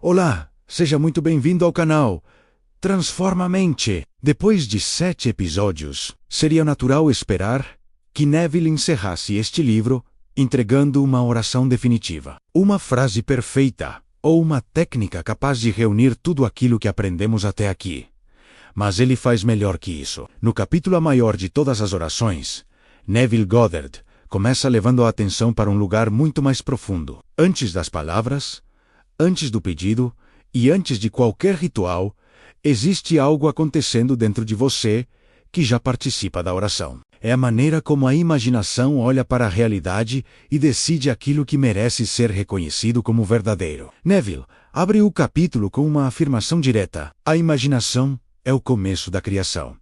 Olá, seja muito bem-vindo ao canal Transforma a Mente. Depois de 7 episódios, seria natural esperar que Neville encerrasse este livro entregando uma oração definitiva, uma frase perfeita ou uma técnica capaz de reunir tudo aquilo que aprendemos até aqui. Mas ele faz melhor que isso. No capítulo A Maior de Todas as Orações, Neville Goddard começa levando a atenção para um lugar muito mais profundo. Antes das palavras, antes do pedido e antes de qualquer ritual, existe algo acontecendo dentro de você que já participa da oração. É a maneira como a imaginação olha para a realidade e decide aquilo que merece ser reconhecido como verdadeiro. Neville abre o capítulo com uma afirmação direta: a imaginação é o começo da criação.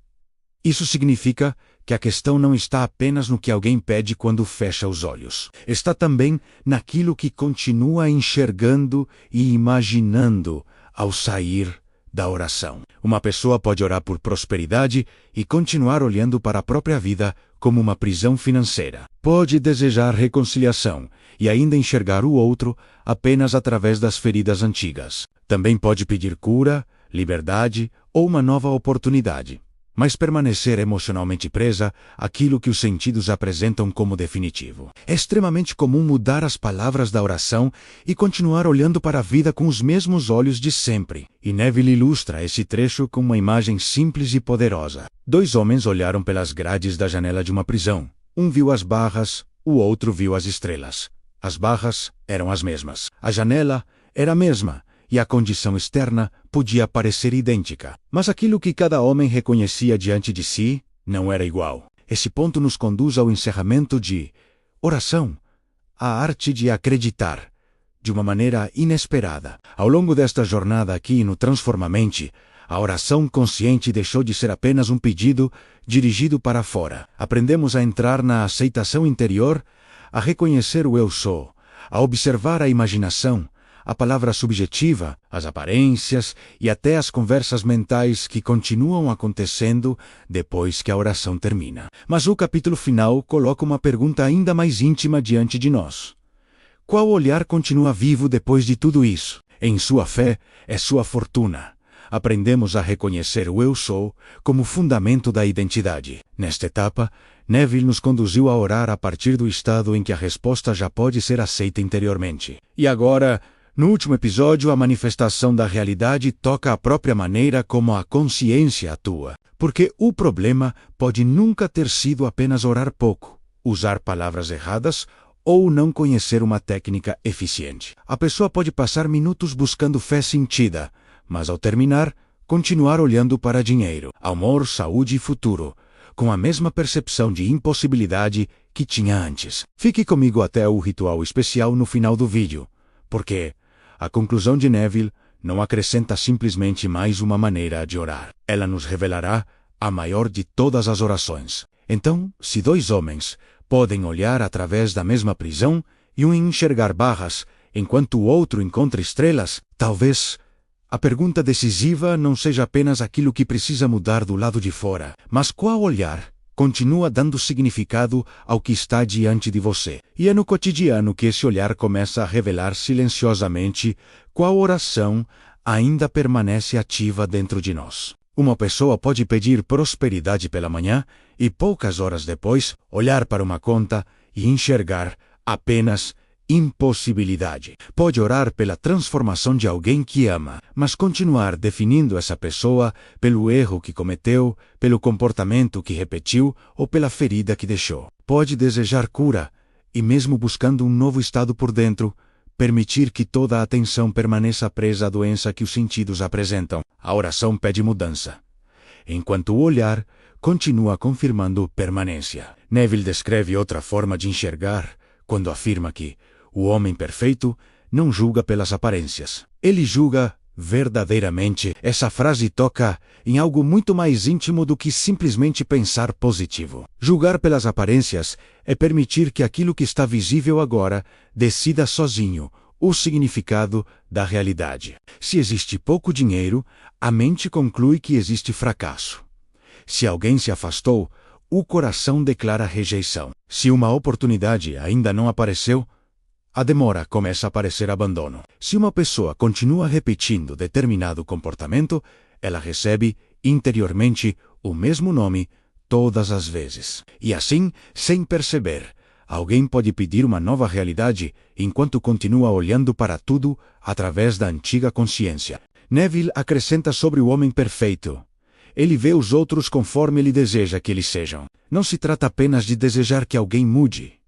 Isso significa que a questão não está apenas no que alguém pede quando fecha os olhos. Está também naquilo que continua enxergando e imaginando ao sair da oração. Uma pessoa pode orar por prosperidade e continuar olhando para a própria vida como uma prisão financeira. Pode desejar reconciliação e ainda enxergar o outro apenas através das feridas antigas. Também pode pedir cura, liberdade ou uma nova oportunidade, mas permanecer emocionalmente presa àquilo que os sentidos apresentam como definitivo. É extremamente comum mudar as palavras da oração e continuar olhando para a vida com os mesmos olhos de sempre. E Neville ilustra esse trecho com uma imagem simples e poderosa. 2 homens olharam pelas grades da janela de uma prisão. Um viu as barras, o outro viu as estrelas. As barras eram as mesmas. A janela era a mesma. E a condição externa podia parecer idêntica. Mas aquilo que cada homem reconhecia diante de si não era igual. Esse ponto nos conduz ao encerramento de Oração, a arte de acreditar, de uma maneira inesperada. Ao longo desta jornada aqui no Transforma a Mente, a oração consciente deixou de ser apenas um pedido dirigido para fora. Aprendemos a entrar na aceitação interior, a reconhecer o eu sou, a observar a imaginação, a palavra subjetiva, as aparências e até as conversas mentais que continuam acontecendo depois que a oração termina. Mas o capítulo final coloca uma pergunta ainda mais íntima diante de nós. Qual olhar continua vivo depois de tudo isso? Em sua fé é sua fortuna. Aprendemos a reconhecer o eu sou como fundamento da identidade. Nesta etapa, Neville nos conduziu a orar a partir do estado em que a resposta já pode ser aceita interiormente. E agora, no último episódio, a manifestação da realidade toca a própria maneira como a consciência atua. Porque o problema pode nunca ter sido apenas orar pouco, usar palavras erradas ou não conhecer uma técnica eficiente. A pessoa pode passar minutos buscando fé sentida, mas ao terminar, continuar olhando para dinheiro, amor, saúde e futuro, com a mesma percepção de impossibilidade que tinha antes. Fique comigo até o ritual especial no final do vídeo, porque a conclusão de Neville não acrescenta simplesmente mais uma maneira de orar. Ela nos revelará a maior de todas as orações. Então, se 2 homens podem olhar através da mesma prisão e um enxergar barras, enquanto o outro encontra estrelas, talvez a pergunta decisiva não seja apenas aquilo que precisa mudar do lado de fora, mas qual olhar continua dando significado ao que está diante de você. E é no cotidiano que esse olhar começa a revelar silenciosamente qual oração ainda permanece ativa dentro de nós. Uma pessoa pode pedir prosperidade pela manhã e poucas horas depois olhar para uma conta e enxergar apenas impossibilidade. Pode orar pela transformação de alguém que ama, mas continuar definindo essa pessoa pelo erro que cometeu, pelo comportamento que repetiu ou pela ferida que deixou. Pode desejar cura e, mesmo buscando um novo estado por dentro, permitir que toda a atenção permaneça presa à doença que os sentidos apresentam. A oração pede mudança, enquanto o olhar continua confirmando permanência. Neville descreve outra forma de enxergar quando afirma que o homem perfeito não julga pelas aparências. Ele julga verdadeiramente. Essa frase toca em algo muito mais íntimo do que simplesmente pensar positivo. Julgar pelas aparências é permitir que aquilo que está visível agora decida sozinho o significado da realidade. Se existe pouco dinheiro, a mente conclui que existe fracasso. Se alguém se afastou, o coração declara rejeição. Se uma oportunidade ainda não apareceu, a demora começa a parecer abandono. Se uma pessoa continua repetindo determinado comportamento, ela recebe, interiormente, o mesmo nome todas as vezes. E assim, sem perceber, alguém pode pedir uma nova realidade enquanto continua olhando para tudo através da antiga consciência. Neville acrescenta sobre o homem perfeito. Ele vê os outros conforme ele deseja que eles sejam. Não se trata apenas de desejar que alguém mude.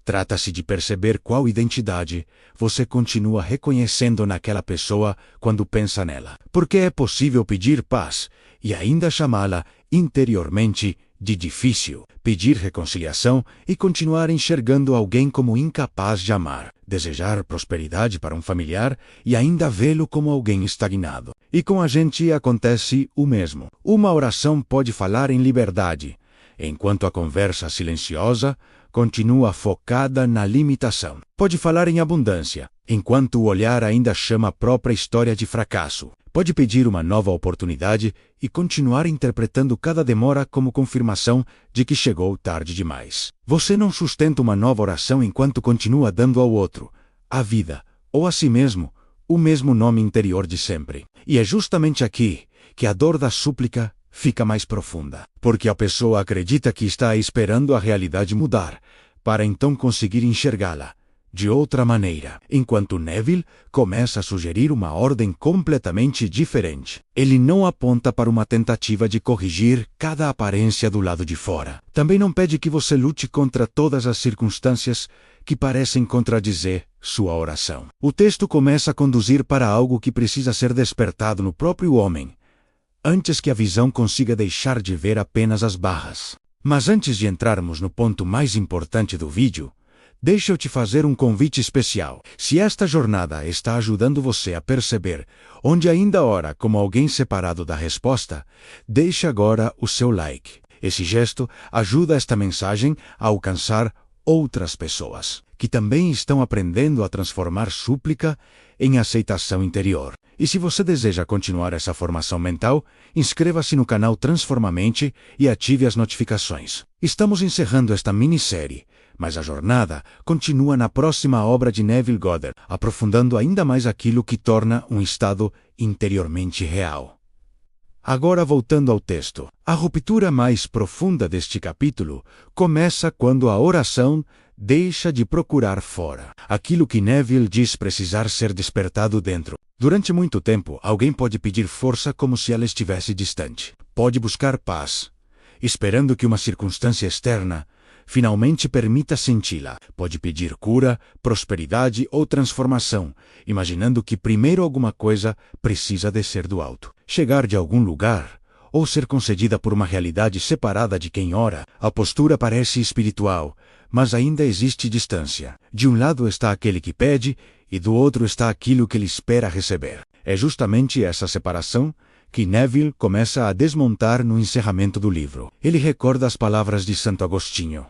Trata-se de perceber qual identidade você continua reconhecendo naquela pessoa quando pensa nela. Porque é possível pedir paz e ainda chamá-la interiormente de difícil, pedir reconciliação e continuar enxergando alguém como incapaz de amar, desejar prosperidade para um familiar e ainda vê-lo como alguém estagnado. E com a gente acontece o mesmo. Uma oração pode falar em liberdade, enquanto a conversa silenciosa continua focada na limitação. Pode falar em abundância, enquanto o olhar ainda chama a própria história de fracasso. Pode pedir uma nova oportunidade e continuar interpretando cada demora como confirmação de que chegou tarde demais. Você não sustenta uma nova oração enquanto continua dando ao outro, à vida, ou a si mesmo, o mesmo nome interior de sempre. E é justamente aqui que a dor da súplica fica mais profunda, porque a pessoa acredita que está esperando a realidade mudar, para então conseguir enxergá-la de outra maneira, enquanto Neville começa a sugerir uma ordem completamente diferente. Ele não aponta para uma tentativa de corrigir cada aparência do lado de fora. Também não pede que você lute contra todas as circunstâncias que parecem contradizer sua oração. O texto começa a conduzir para algo que precisa ser despertado no próprio homem, antes que a visão consiga deixar de ver apenas as barras. Mas antes de entrarmos no ponto mais importante do vídeo, deixa eu te fazer um convite especial. Se esta jornada está ajudando você a perceber onde ainda ora como alguém separado da resposta, deixe agora o seu like. Esse gesto ajuda esta mensagem a alcançar outras pessoas, que também estão aprendendo a transformar súplica em aceitação interior. E se você deseja continuar essa formação mental, inscreva-se no canal Transformamente e ative as notificações. Estamos encerrando esta minissérie, mas a jornada continua na próxima obra de Neville Goddard, aprofundando ainda mais aquilo que torna um estado interiormente real. Agora voltando ao texto. A ruptura mais profunda deste capítulo começa quando a oração deixa de procurar fora aquilo que Neville diz precisar ser despertado dentro. Durante muito tempo, alguém pode pedir força como se ela estivesse distante. Pode buscar paz, esperando que uma circunstância externa finalmente permita senti-la. Pode pedir cura, prosperidade ou transformação, imaginando que primeiro alguma coisa precisa descer do alto, chegar de algum lugar, ou ser concedida por uma realidade separada de quem ora. A postura parece espiritual, mas ainda existe distância. De um lado está aquele que pede, e do outro está aquilo que ele espera receber. É justamente essa separação que Neville começa a desmontar no encerramento do livro. Ele recorda as palavras de Santo Agostinho.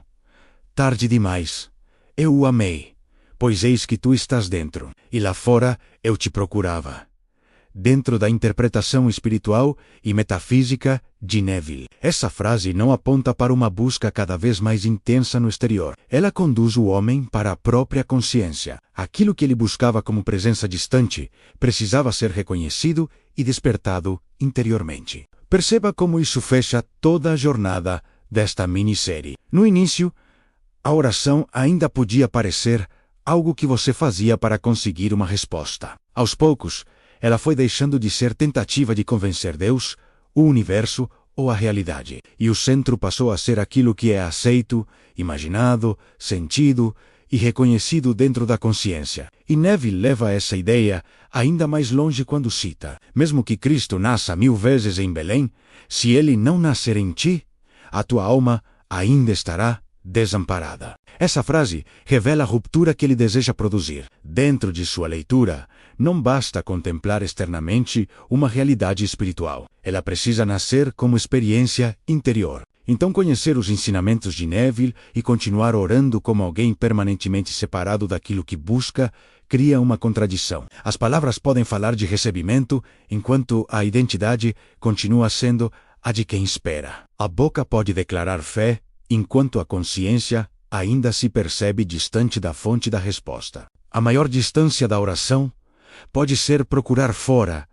Tarde demais. Eu o amei, pois eis que tu estás dentro, e lá fora eu te procurava. Dentro da interpretação espiritual e metafísica de Neville, essa frase não aponta para uma busca cada vez mais intensa no exterior. Ela conduz o homem para a própria consciência. Aquilo que ele buscava como presença distante precisava ser reconhecido e despertado interiormente. Perceba como isso fecha toda a jornada desta minissérie. No início, a oração ainda podia parecer algo que você fazia para conseguir uma resposta. Aos poucos, ela foi deixando de ser tentativa de convencer Deus, o universo ou a realidade. E o centro passou a ser aquilo que é aceito, imaginado, sentido e reconhecido dentro da consciência. E Neville leva essa ideia ainda mais longe quando cita: mesmo que Cristo nasça 1000 vezes em Belém, se ele não nascer em ti, a tua alma ainda estará desamparada. Essa frase revela a ruptura que ele deseja produzir. Dentro de sua leitura, não basta contemplar externamente uma realidade espiritual. Ela precisa nascer como experiência interior. Então, conhecer os ensinamentos de Neville e continuar orando como alguém permanentemente separado daquilo que busca cria uma contradição. As palavras podem falar de recebimento, enquanto a identidade continua sendo a de quem espera. A boca pode declarar fé, enquanto a consciência ainda se percebe distante da fonte da resposta. A maior distância da oração pode ser procurar fora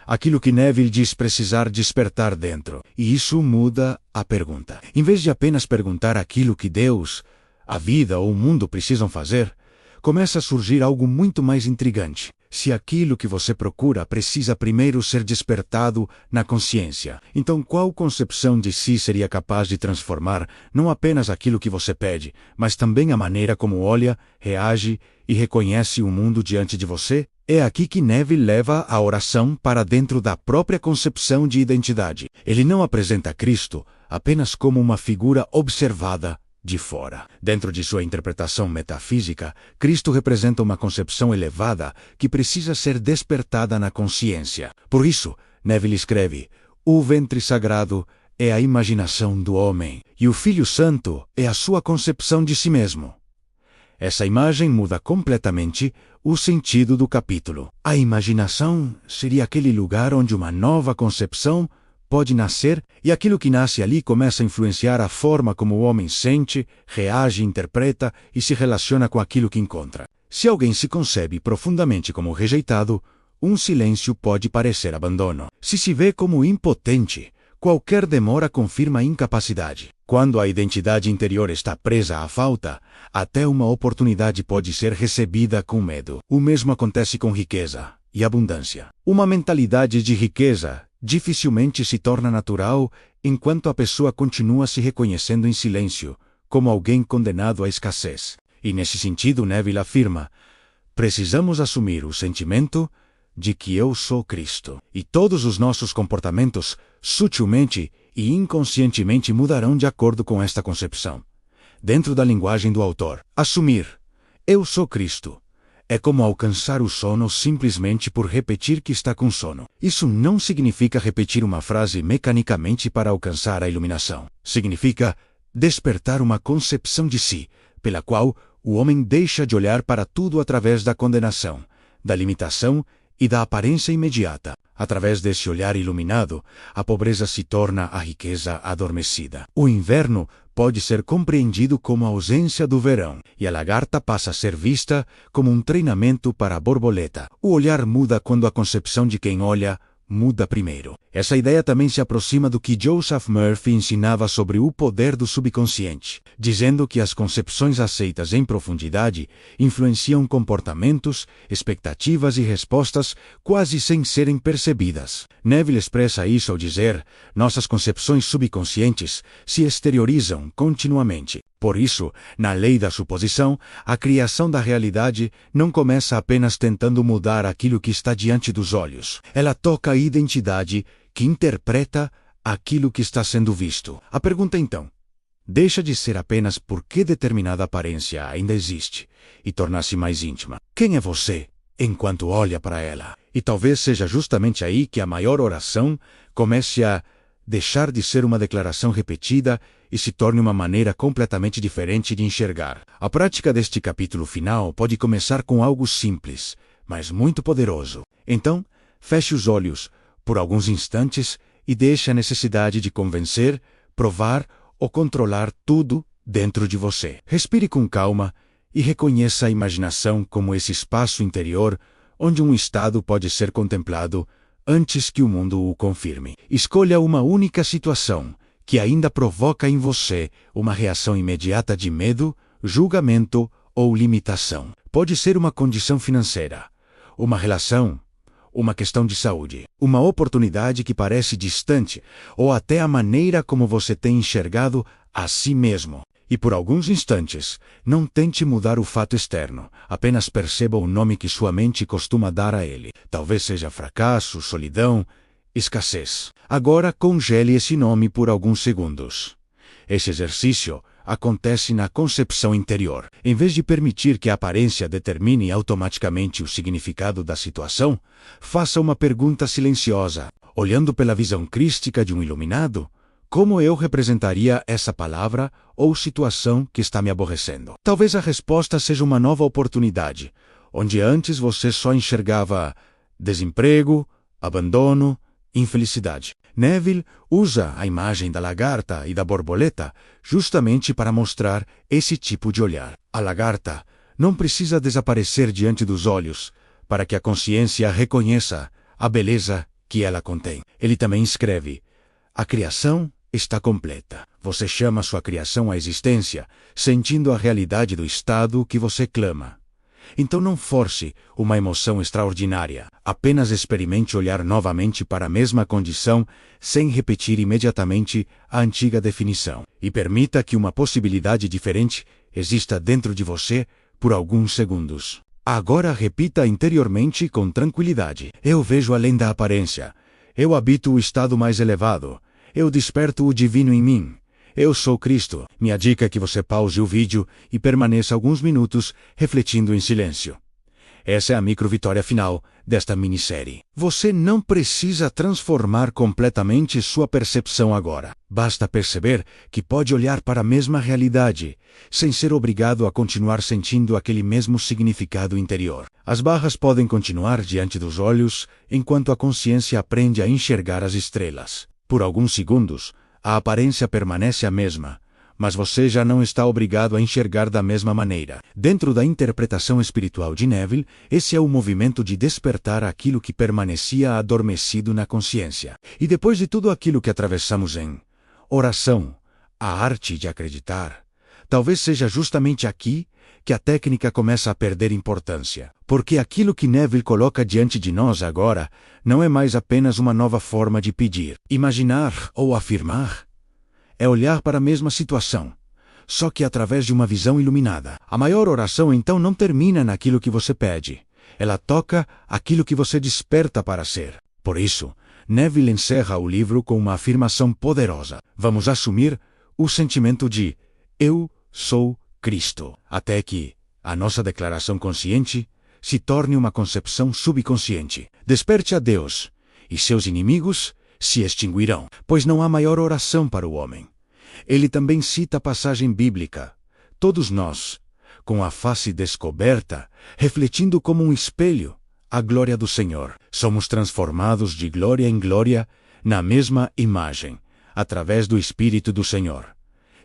aquilo que Neville diz precisar despertar dentro. E isso muda a pergunta. Em vez de apenas perguntar aquilo que Deus, a vida ou o mundo precisam fazer, começa a surgir algo muito mais intrigante. Se aquilo que você procura precisa primeiro ser despertado na consciência, então qual concepção de si seria capaz de transformar não apenas aquilo que você pede, mas também a maneira como olha, reage e reconhece o mundo diante de você? É aqui que Neville leva a oração para dentro da própria concepção de identidade. Ele não apresenta Cristo apenas como uma figura observada de fora. Dentro de sua interpretação metafísica, Cristo representa uma concepção elevada que precisa ser despertada na consciência. Por isso, Neville escreve: o ventre sagrado é a imaginação do homem, e o Filho Santo é a sua concepção de si mesmo. Essa imagem muda completamente o sentido do capítulo. A imaginação seria aquele lugar onde uma nova concepção pode nascer, e aquilo que nasce ali começa a influenciar a forma como o homem sente, reage, interpreta e se relaciona com aquilo que encontra. Se alguém se concebe profundamente como rejeitado, um silêncio pode parecer abandono. Se se vê como impotente, qualquer demora confirma incapacidade. Quando a identidade interior está presa à falta, até uma oportunidade pode ser recebida com medo. O mesmo acontece com riqueza e abundância. Uma mentalidade de riqueza dificilmente se torna natural enquanto a pessoa continua se reconhecendo em silêncio, como alguém condenado à escassez. E nesse sentido, Neville afirma: precisamos assumir o sentimento de que eu sou Cristo. E todos os nossos comportamentos, sutilmente e inconscientemente, mudarão de acordo com esta concepção. Dentro da linguagem do autor, assumir eu sou Cristo é como alcançar o sono simplesmente por repetir que está com sono. Isso não significa repetir uma frase mecanicamente para alcançar a iluminação. Significa despertar uma concepção de si, pela qual o homem deixa de olhar para tudo através da condenação, da limitação e da aparência imediata. Através desse olhar iluminado, a pobreza se torna a riqueza adormecida. O inverno pode ser compreendido como a ausência do verão, e a lagarta passa a ser vista como um treinamento para a borboleta. O olhar muda quando a concepção de quem olha muda primeiro. Essa ideia também se aproxima do que Joseph Murphy ensinava sobre o poder do subconsciente, dizendo que as concepções aceitas em profundidade influenciam comportamentos, expectativas e respostas quase sem serem percebidas. Neville expressa isso ao dizer: nossas concepções subconscientes se exteriorizam continuamente. Por isso, na lei da suposição, a criação da realidade não começa apenas tentando mudar aquilo que está diante dos olhos. Ela toca a identidade que interpreta aquilo que está sendo visto. A pergunta então deixa de ser apenas por que determinada aparência ainda existe e torna-se mais íntima. Quem é você enquanto olha para ela? E talvez seja justamente aí que a maior oração comece a deixar de ser uma declaração repetida e se torne uma maneira completamente diferente de enxergar. A prática deste capítulo final pode começar com algo simples, mas muito poderoso. Então, feche os olhos por alguns instantes e deixe a necessidade de convencer, provar ou controlar tudo dentro de você. Respire com calma e reconheça a imaginação como esse espaço interior onde um estado pode ser contemplado antes que o mundo o confirme. Escolha uma única situação que ainda provoca em você uma reação imediata de medo, julgamento ou limitação. Pode ser uma condição financeira, uma relação, uma questão de saúde, uma oportunidade que parece distante ou até a maneira como você tem enxergado a si mesmo. E por alguns instantes, não tente mudar o fato externo, apenas perceba o nome que sua mente costuma dar a ele. Talvez seja fracasso, solidão, escassez. Agora congele esse nome por alguns segundos. Esse exercício acontece na concepção interior. Em vez de permitir que a aparência determine automaticamente o significado da situação, faça uma pergunta silenciosa. Olhando pela visão crística de um iluminado, como eu representaria essa palavra ou situação que está me aborrecendo? Talvez a resposta seja uma nova oportunidade, onde antes você só enxergava desemprego, abandono, infelicidade. Neville usa a imagem da lagarta e da borboleta justamente para mostrar esse tipo de olhar. A lagarta não precisa desaparecer diante dos olhos para que a consciência reconheça a beleza que ela contém. Ele também escreve: a criação está completa. Você chama sua criação à existência, sentindo a realidade do estado que você clama. Então não force uma emoção extraordinária. Apenas experimente olhar novamente para a mesma condição, sem repetir imediatamente a antiga definição. E permita que uma possibilidade diferente exista dentro de você por alguns segundos. Agora repita interiormente com tranquilidade: eu vejo além da aparência. Eu habito o estado mais elevado. Eu desperto o divino em mim. Eu sou Cristo. Minha dica é que você pause o vídeo e permaneça alguns minutos refletindo em silêncio. Essa é a micro-vitória final desta minissérie. Você não precisa transformar completamente sua percepção agora. Basta perceber que pode olhar para a mesma realidade, sem ser obrigado a continuar sentindo aquele mesmo significado interior. As barras podem continuar diante dos olhos enquanto a consciência aprende a enxergar as estrelas. Por alguns segundos, a aparência permanece a mesma, mas você já não está obrigado a enxergar da mesma maneira. Dentro da interpretação espiritual de Neville, esse é o movimento de despertar aquilo que permanecia adormecido na consciência. E depois de tudo aquilo que atravessamos em oração, a arte de acreditar, talvez seja justamente aqui que a técnica começa a perder importância. Porque aquilo que Neville coloca diante de nós agora não é mais apenas uma nova forma de pedir, imaginar ou afirmar. É olhar para a mesma situação, só que através de uma visão iluminada. A maior oração então não termina naquilo que você pede. Ela toca aquilo que você desperta para ser. Por isso, Neville encerra o livro com uma afirmação poderosa. Vamos assumir o sentimento de eu sou Cristo, até que a nossa declaração consciente se torne uma concepção subconsciente. Desperte a Deus, e seus inimigos se extinguirão, pois não há maior oração para o homem. Ele também cita a passagem bíblica: todos nós, com a face descoberta, refletindo como um espelho a glória do Senhor, somos transformados de glória em glória na mesma imagem, através do Espírito do Senhor.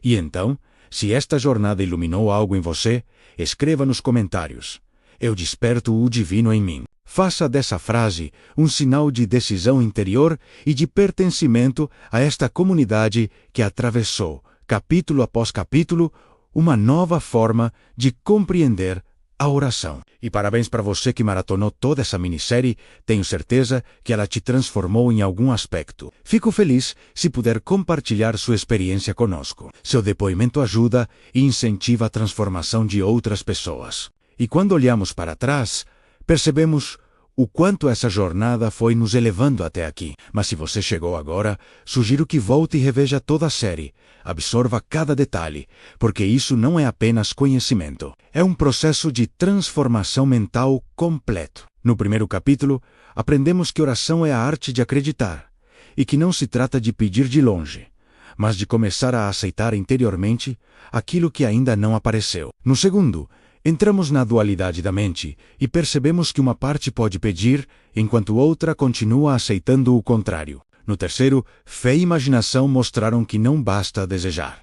E então, se esta jornada iluminou algo em você, escreva nos comentários: eu desperto o divino em mim. Faça dessa frase um sinal de decisão interior e de pertencimento a esta comunidade que atravessou, capítulo após capítulo, uma nova forma de compreender a oração. E parabéns para você que maratonou toda essa minissérie, tenho certeza que ela te transformou em algum aspecto. Fico feliz se puder compartilhar sua experiência conosco. Seu depoimento ajuda e incentiva a transformação de outras pessoas. E quando olhamos para trás, percebemos o quanto essa jornada foi nos elevando até aqui. Mas se você chegou agora, sugiro que volte e reveja toda a série. Absorva cada detalhe, porque isso não é apenas conhecimento. É um processo de transformação mental completo. No primeiro capítulo, aprendemos que oração é a arte de acreditar, e que não se trata de pedir de longe, mas de começar a aceitar interiormente aquilo que ainda não apareceu. No segundo, entramos na dualidade da mente e percebemos que uma parte pode pedir, enquanto outra continua aceitando o contrário. No terceiro, fé e imaginação mostraram que não basta desejar.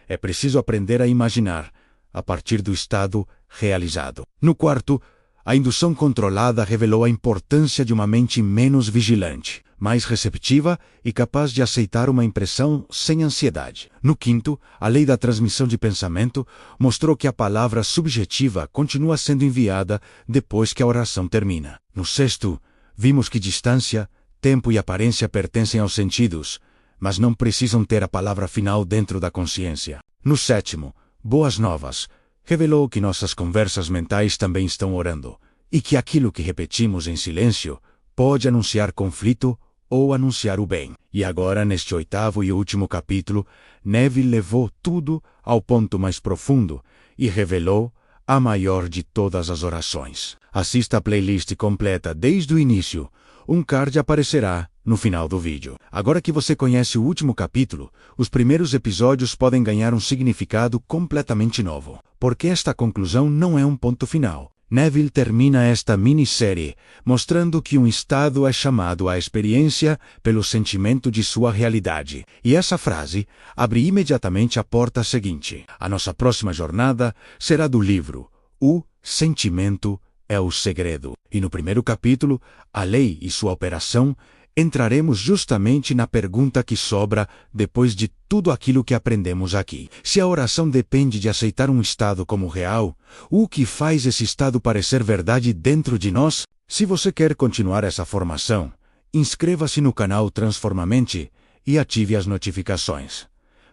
É preciso aprender a imaginar, a partir do estado realizado. No quarto, a indução controlada revelou a importância de uma mente menos vigilante, mais receptiva e capaz de aceitar uma impressão sem ansiedade. No quinto, a lei da transmissão de pensamento mostrou que a palavra subjetiva continua sendo enviada depois que a oração termina. No sexto, vimos que distância, tempo e aparência pertencem aos sentidos, mas não precisam ter a palavra final dentro da consciência. No sétimo, Boas Novas revelou que nossas conversas mentais também estão orando, e que aquilo que repetimos em silêncio pode anunciar conflito ou anunciar o bem. E agora, neste oitavo e último capítulo, Neville levou tudo ao ponto mais profundo e revelou a maior de todas as orações. Assista a playlist completa desde o início. Um card aparecerá no final do vídeo. Agora que você conhece o último capítulo, os primeiros episódios podem ganhar um significado completamente novo. Porque esta conclusão não é um ponto final. Neville termina esta minissérie mostrando que um estado é chamado à experiência pelo sentimento de sua realidade. E essa frase abre imediatamente a porta seguinte. A nossa próxima jornada será do livro O Sentimento é o Segredo. E no primeiro capítulo, A Lei e sua Operação, entraremos justamente na pergunta que sobra depois de tudo aquilo que aprendemos aqui. Se a oração depende de aceitar um estado como real, o que faz esse estado parecer verdade dentro de nós? Se você quer continuar essa formação, inscreva-se no canal Transformamente e ative as notificações,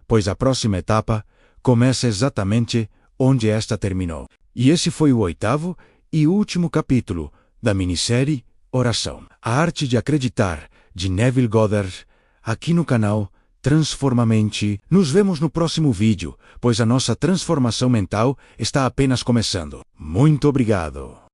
pois a próxima etapa começa exatamente onde esta terminou. E esse foi o 8º e último capítulo da minissérie Oração. A Arte de Acreditar, de Neville Goddard, aqui no canal Transformamente. Nos vemos no próximo vídeo, pois a nossa transformação mental está apenas começando. Muito obrigado!